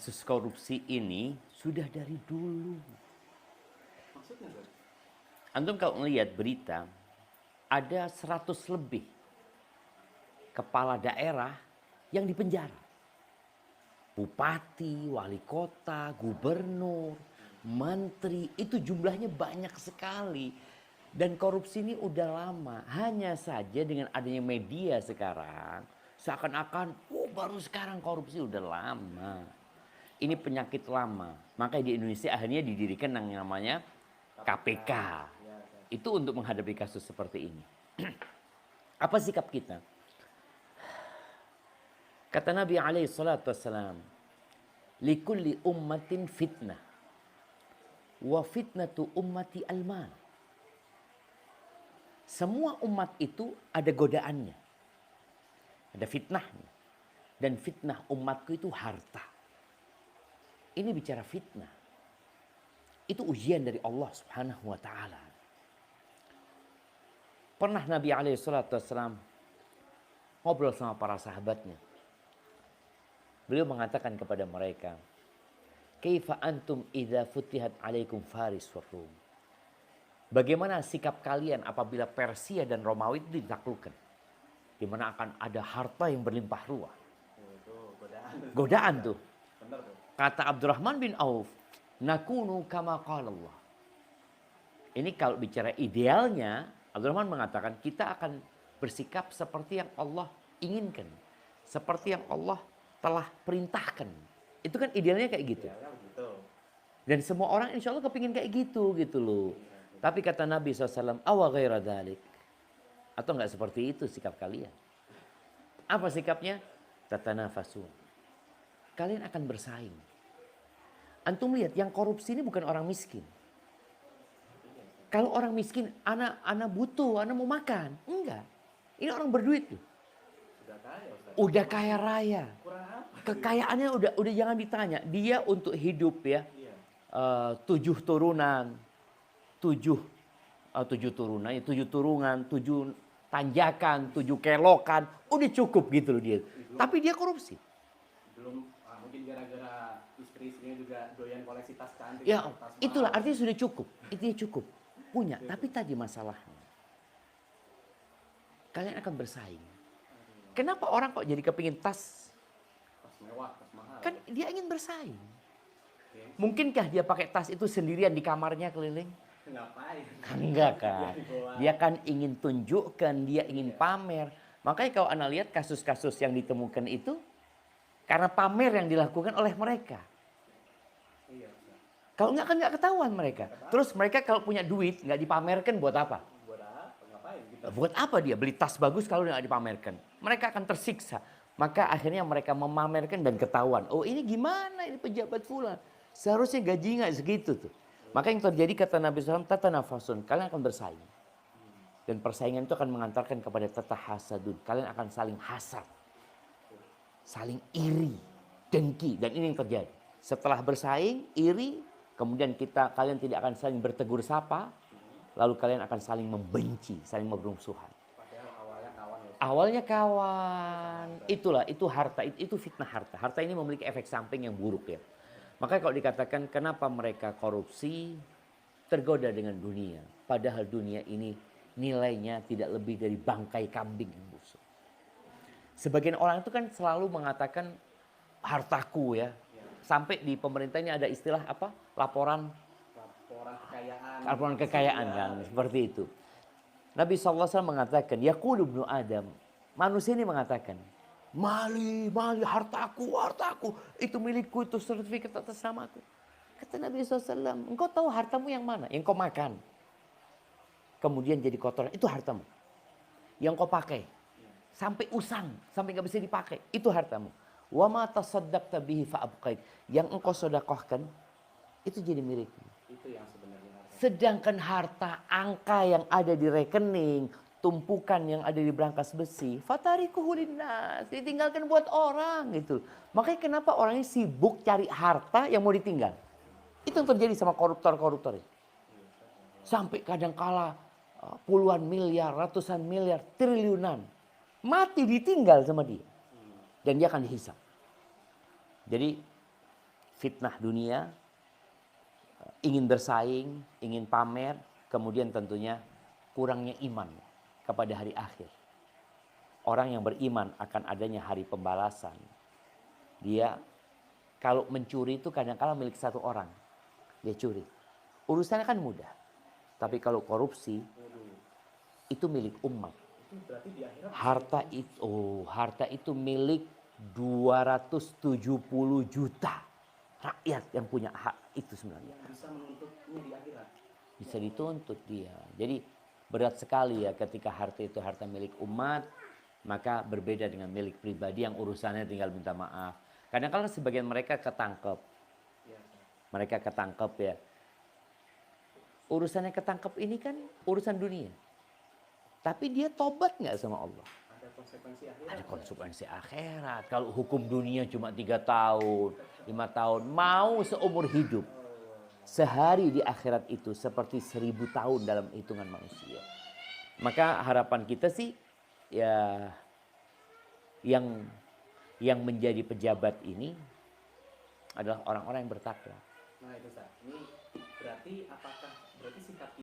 kasus korupsi ini sudah dari dulu. Maksudnya, Bang? Antum kalau melihat berita, ada 100 lebih kepala daerah yang dipenjara. Bupati, wali kota, gubernur, menteri, itu jumlahnya banyak sekali. Dan korupsi ini udah lama. Hanya saja dengan adanya media sekarang, seakan-akan, oh baru sekarang korupsi, udah lama. Ini penyakit lama. Makanya di Indonesia akhirnya didirikan yang namanya KPK. Itu untuk menghadapi kasus seperti ini. Apa sikap kita? Kata Nabi alaihi salatu wassalam, likulli ummatin fitnah, wa fitnatu ummati al-mal. Semua umat itu ada godaannya, ada fitnahnya. Dan fitnah umatku itu harta. Ini bicara fitnah. Itu ujian dari Allah subhanahu wa ta'ala. Pernah Nabi alaihi salatu wassalam ngobrol sama para sahabatnya. Beliau mengatakan kepada mereka, "Kaifa antum idza futihat alaikum Faris wa Rum?" Bagaimana sikap kalian apabila Persia dan Romawi itu ditaklukkan? Di mana akan ada harta yang berlimpah ruah. Itu godaan. Godaan tuh. Benar tuh. Kata Abdurrahman bin Auf, "Nakunu kama qala Allah." Ini kalau bicara idealnya, Abdurrahman mengatakan kita akan bersikap seperti yang Allah inginkan. Seperti yang Allah telah perintahkan. Itu kan idealnya kayak gitu. Ya, begitu. Dan semua orang insya Allah kepingin kayak gitu loh. Tapi kata Nabi SAW, awa ghaira dhalik. Atau enggak seperti itu sikap kalian. Apa sikapnya? Tatanafasun. Kalian akan bersaing. Antum lihat yang korupsi ini bukan orang miskin. Kalau orang miskin, anak butuh, anak mau makan. Enggak. Ini orang berduit tuh. Sudah kaya, Ustaz. Udah kaya raya. Kurang apa? Kekayaannya udah jangan ditanya. Dia untuk hidup ya. Iya. 7 turunan. 7 turunan, 7 turunan, 7 tanjakan, 7 kelokan. Udah cukup gitu loh dia. Tapi dia korupsi. Belum mungkin gara-gara istri-istrinya juga doyan koleksi tas cantik. Ya, tas itulah mahal. artinya sudah cukup. Itu cukup. Punya, tapi tadi masalahnya. Kalian akan bersaing. Kenapa orang kok jadi kepingin tas? Tas mewah, tas mahal. Kan dia ingin bersaing. Oke. Mungkinkah dia pakai tas itu sendirian di kamarnya keliling? Ngapain? Enggak kan. Dibawa. Dia kan ingin tunjukkan, dia ingin pamer. Makanya kalau Anda lihat kasus-kasus yang ditemukan itu karena pamer yang dilakukan oleh mereka. Iya, Ustaz. Kalau enggak kan enggak ketahuan mereka. Terus mereka kalau punya duit enggak dipamerkan buat apa? Buat apa? Ngapain gitu? Buat apa dia beli tas bagus kalau enggak dipamerkan? Mereka akan tersiksa. Maka akhirnya mereka memamerkan dan ketahuan. Oh ini gimana ini pejabat fulan. Seharusnya gaji enggak segitu tuh. Maka yang terjadi kata Nabi SAW, tatanafasun, kalian akan bersaing. Dan persaingan itu akan mengantarkan kepada tatahasadun. Kalian akan saling hasad. Saling iri, dengki. Dan ini yang terjadi. Setelah bersaing, iri, kemudian kalian tidak akan saling bertegur sapa. Lalu kalian akan saling membenci, saling bermusuhan. Padahal awalnya kawan ya. Awalnya kawan. Itulah, itu harta, itu fitnah harta. Harta ini memiliki efek samping yang buruk ya. Makanya kalau dikatakan kenapa mereka korupsi, tergoda dengan dunia. Padahal dunia ini nilainya tidak lebih dari bangkai kambing yang busuk. Sebagian orang itu kan selalu mengatakan hartaku ya. Sampai di pemerintah ini ada istilah apa? Laporan Kekayaan. Laporan kekayaan kan, seperti itu. Nabi SAW mengatakan, Yaqulu ibnu Adam, manusia ini mengatakan, Mali, hartaku, itu milikku, itu sertifikat atas namaku. Kata Nabi SAW, engkau tahu hartamu yang mana? Yang kau makan. Kemudian jadi kotoran, itu hartamu. Yang kau pakai. Sampai usang, sampai gak bisa dipakai. Itu hartamu. Wa ma tasaddaqta bihi fa'abqait. Yang engkau sedekahkan, itu jadi milikmu. Itu yang sebenarnya harta. Sedangkan harta angka yang ada di rekening, tumpukan yang ada di brankas besi, fatarikuhu linnas, ditinggalkan buat orang gitu. Makanya kenapa orang ini sibuk cari harta yang mau ditinggal? Itu yang terjadi sama koruptor-koruptor ini. Sampai kadang kala puluhan miliar, ratusan miliar, triliunan. Mati ditinggal sama dia. Dan dia akan dihisap. Jadi fitnah dunia, ingin bersaing, ingin pamer, kemudian tentunya kurangnya iman kepada hari akhir. Orang yang beriman akan adanya hari pembalasan. Dia kalau mencuri itu kadang-kala milik satu orang. Dia curi. Urusannya kan mudah. Tapi kalau korupsi itu milik umat. Itu berarti di akhirat Harta itu milik 270 juta rakyat yang punya hak itu sebenarnya. yang bisa menuntutnya di akhirat. Bisa dituntut dia. Jadi berat sekali ya ketika harta itu harta milik umat, maka berbeda dengan milik pribadi yang urusannya tinggal minta maaf. Kadang-kadang sebagian mereka ketangkep. Iya. Mereka ketangkep ya. Urusannya ketangkep ini kan urusan dunia. Tapi dia tobat nggak sama Allah? Ada konsekuensi akhirat. Ada konsekuensi akhirat. Kalau hukum dunia cuma 3 tahun, 5 tahun, mau seumur hidup. Sehari di akhirat itu seperti 1000 tahun dalam hitungan manusia. Maka harapan kita sih ya yang menjadi pejabat ini adalah orang-orang yang bertakwa. Nah itu Ustaz, ini berarti apakah berarti sikap